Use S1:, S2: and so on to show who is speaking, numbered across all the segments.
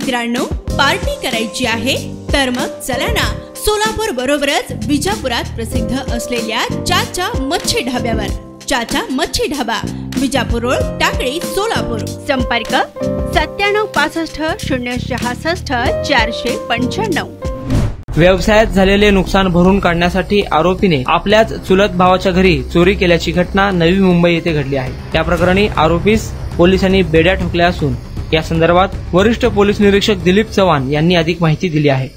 S1: मित्रांनो, पार्टी करायची आहे तर मग चला ना, सोलापूर बरोबरच विजापुरात प्रसिद्ध असलेल्या चाचा मच्छी ढाब्यावर. चाचा मच्छी ढाबा, विजापूर रोड, टाकळी, सोलापूर. संपर्क 9765
S2: व्यवसायात झालेले नुकसान भरून काढण्यासाठी आरोपीने आपल्याच चुलत भावाच्या घरी चोरी केल्याची घटना नवी मुंबई येथे घडली आहे. या प्रकरणी आरोपीस पोलिसांनी बेड्या ठोकल्या असून या संदर्भात वरिष्ठ पोलीस निरीक्षक दिलीप चव्हाण यांनी अधिक माहिती दिली आहे.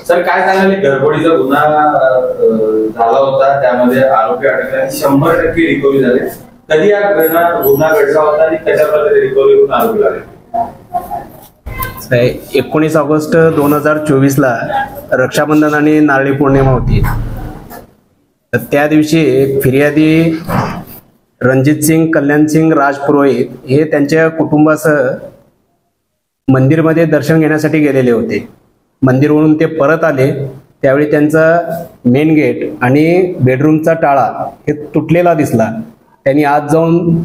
S3: सर, काय झालं? गडबडीचा गुन्हा झाला होता, त्यामध्ये आरोपी अटकले, 100% रिकव्हरी झाली. कधी हा गुन्हा घडला होता आणि कशा प्रकारे रिकव्हरी करून आरोपी लागले?
S4: 19 ऑगस्ट 2024ला रक्षाबंधन आणि नारळी पौर्णिमा होती. तर त्या दिवशी एक फिर्यादी रणजित सिंग, कल्याण सिंग, राज पुरोहित हे त्यांच्या कुटुंबासह मंदिरमध्ये दर्शन घेण्यासाठी गेलेले होते. मंदिरवरून ते परत आले त्यावेळी त्यांचा मेन गेट आणि बेडरूमचा टाळा हे तुटलेला दिसला. त्यांनी आत जाऊन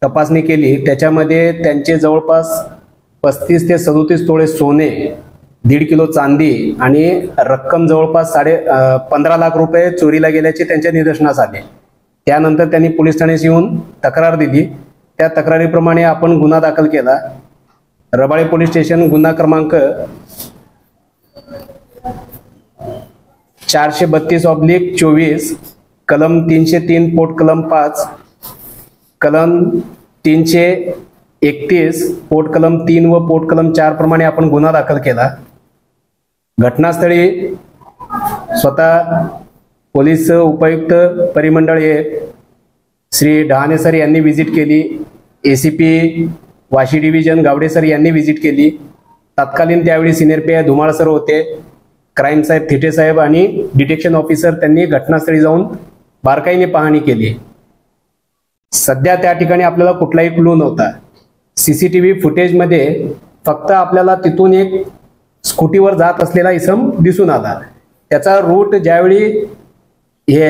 S4: तपासणी केली. त्याच्यामध्ये त्यांचे जवळपास 35 ते 37 तोळे सोने, 1.5 किलो चांदी आणि रक्कम जवळपास 15.5 लाख रुपये चोरीला गेल्याचे त्यांच्या निदर्शनास आले. त्यानंतर त्यांनी पोलीस ठाण्यास येऊन तक्रार दिली. त्या तक्रारीप्रमाणे आपण गुन्हा दाखल केला. रबाळे पोलीस स्टेशन, गुन्हा क्रमांक 432/24, कलम 303 पोट कलम 5, कलम 331 पोट कलम 3 व पोट कलम 4 प्रमाणे आपण गुन्हा दाखल केला. घटनास्थळी स्वतः पोलीस उपायुक्त परिमंडळ हे श्री डहाणे सर यांनी व्हिजिट केली. ACP Vashi division Gawade sir यांनी व्हिजिट केली. तत्कालीन त्यावेळी सिनियर PI धुमाळ सर होते. क्राईम साहेब, थिटे साहेब आणि डिटेक्शन ऑफिसर त्यांनी घटनास्थळी जाऊन बारकाईने पाहणी केली. सध्या त्या ठिकाणी आपल्याला कुठलाही क्लू नव्हता. CCTV फुटेजमध्ये फक्त आपल्याला तिथून एक स्कूटीवर जात असलेला इसम दिसून आला. त्याचा रूट ज्यावेळी हे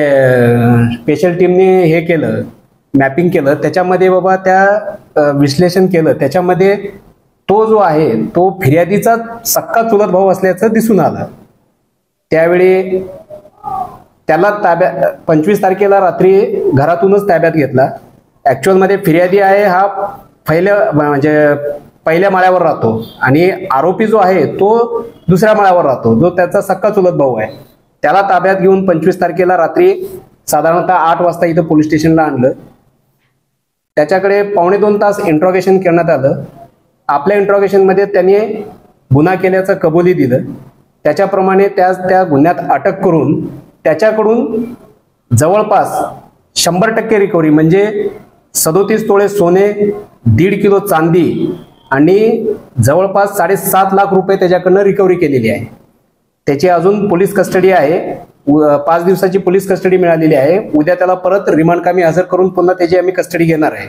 S4: स्पेशल टीमने हे केलं, मॅपिंग केलं, त्याच्यामध्ये बाबा त्या विश्लेषण केलं, त्याच्यामध्ये तो जो आहे तो फिर्यादीचा सक्का चुलत भाऊ असल्याचं दिसून आलं. त्यावेळी त्याला 25 तारखेला रात्री घरातूनच ताब्यात घेतला. ॲक्च्युअलमध्ये फिर्यादी आहे हा पहिल्या माळ्यावर राहतो आणि आरोपी जो आहे तो दुसऱ्या माळ्यावर राहतो, जो त्याचा सक्का चुलत भाऊ आहे. त्याला ताब्यात घेऊन 25 तारखेला रात्री साधारणतः 8 वाजता इथं पोलीस स्टेशनला आणलं. त्याच्याकडे 1.25 तास इंट्रॉगेशन करण्यात आलं. आपल्या इंट्रॉगेशनमध्ये त्याने गुन्हा केल्याचं कबुली दिलं. त्याच्याप्रमाणे त्या गुन्ह्यात अटक करून त्याच्याकडून जवळपास 100% रिकव्हरी म्हणजे 37 तोळे सोने, 1.5 किलो चांदी आणि जवळपास 7.5 लाख रुपये त्याच्याकडनं रिकव्हरी केलेली आहे. त्याची अजून पोलीस कस्टडी आहे. 5 दिवसाची पोलीस कस्टडी मिळालेली आहे. उद्या त्याला परत रिमांड कामी हजर करून पुन्हा त्याची आम्ही कस्टडी घेणार आहे.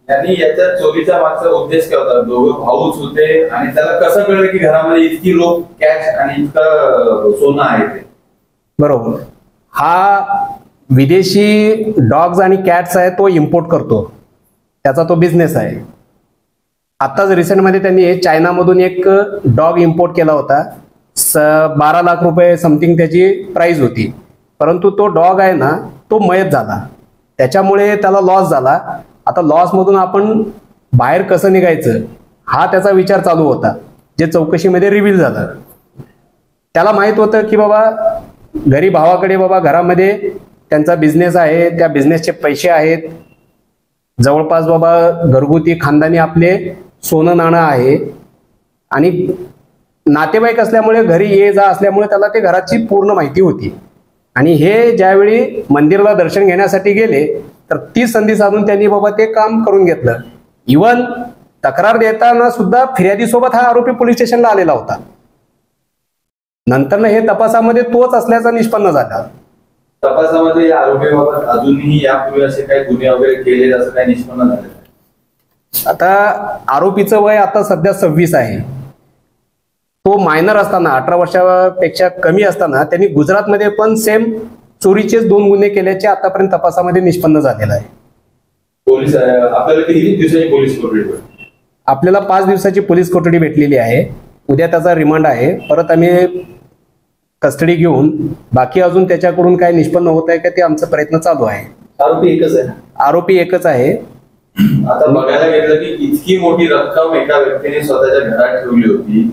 S3: आणि याच्या चोरीचा मागचा उद्देश काय होता? दोघं भाऊच होते आणि त्याला कसं कळलं की घरामध्ये इतकी लोक कॅश आणि इतकं सोनं आहे ते?
S4: बरोबर. हा विदेशी डॉग्स आणि कॅट्स आहे तो इम्पोर्ट करतो, त्याचा तो बिझनेस आहे. आताच रिसेंटमध्ये त्यांनी चायनामधून एक डॉग इम्पोर्ट केला होता. 12 लाख रुपये समथिंग त्याची प्राइस होती. परंतु तो डॉग आहे ना तो मयत झाला, त्याच्यामुळे त्याला लॉस झाला. आता लॉसमधून आपण बाहेर कसं निघायचं हा त्याचा विचार चालू होता, जे चौकशीमध्ये रिव्हील झालं. त्याला माहित होतं की बाबा घरी भावाकडे बाबा घरामध्ये त्यांचा बिझनेस आहे, त्या बिझनेसचे पैसे आहेत, जवळपास बाबा घरगुती खानदानी आपले सोनं नाणं आहे आणि नातेवाईक असल्यामुळे घरी ये जा असल्यामुळे त्याला ते घराची पूर्ण माहिती होती. आणि हे ज्यावेळी मंदिराला दर्शन घेण्यासाठी गेले तर ती संधी साधून त्यांनी बाबा ते काम करून घेतलं. इवन तक्रार देताना सुद्धा फिर्यादीसोबत हा आरोपी पोलीस स्टेशनला आलेला होता. नंतर हे तपासामध्ये तोच असल्याचा निष्पन्न झाला.
S3: तपासामध्ये आरोपीबाबत अजूनही यापूर्वी असे काही गुन्हे वगैरे केले असं काही निष्पन्न झाले?
S4: आता आरोपीचं वय आता सध्या 26 आहे. तो मायनर असताना 18 वर्षापेक्षा कमी असताना त्यांनी गुजरातमध्ये पण सेम चोरीचेच 2 गुन्हे केल्याचे आतापर्यंत तपासामध्ये निष्पन्न झालेला आहे.
S3: पोलीस आपल्याला किती दिवसाची पोलीस कोठडी?
S4: आपल्याला 5 दिवसाची पोलीस कोठडी भेटलेली आहे. उद्या त्याचा रिमांड आहे. परत आम्ही कस्टडी घेऊन बाकी अजून त्याच्याकडून काय निष्पन्न होत आहे का ते आमचा प्रयत्न चालू आहे.
S3: आरोपी एकच आहे.
S4: आरोपी एकच आहे.
S3: आता बघायला गेलं की इतकी मोठी रक्कम एका व्यक्तीने स्वतःच्या घरात ठेवली होती,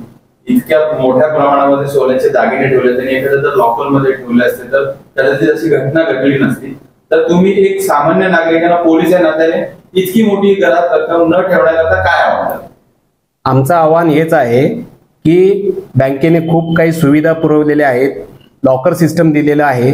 S3: इतक्या मोठ्या प्रमाणामध्ये सोन्याचे दागिने ठेवले, त्यांनी एखाद्या जर लॉकरमध्ये ठेवले असते तर कदाचित अशी घटना घडली नसती. तर तुम्ही एक सामान्य नागरिकांना पोलीस या नात्याने इतकी मोठी घरात रक्कम न ठेवण्याकरता काय आव्हान?
S4: आमचं आव्हान हेच आहे की बँकेने खूप काही सुविधा पुरवलेल्या आहेत, लॉकर सिस्टम दिलेलं आहे,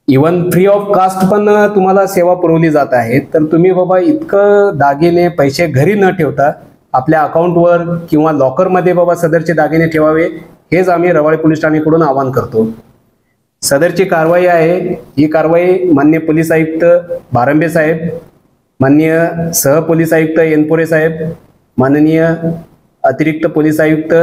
S4: इवन फ्री ऑफ कास्ट पण तुम्हाला सेवा पुरवली जात आहे. तर तुम्ही बाबा इतकं दागिने पैसे घरी न ठेवता आपल्या अकाउंटवर किंवा लॉकरमध्ये बाबा सदरचे दागिने ठेवावे, हेच आम्ही रवाळे पोलीस ठाणेकडून आवाहन करतो. सदरची कारवाई आहे, ही कारवाई माननीय पोलीस आयुक्त भारंबे साहेब, माननीय सहपोलीस आयुक्त एनपोरे साहेब, माननीय अतिरिक्त पोलीस आयुक्त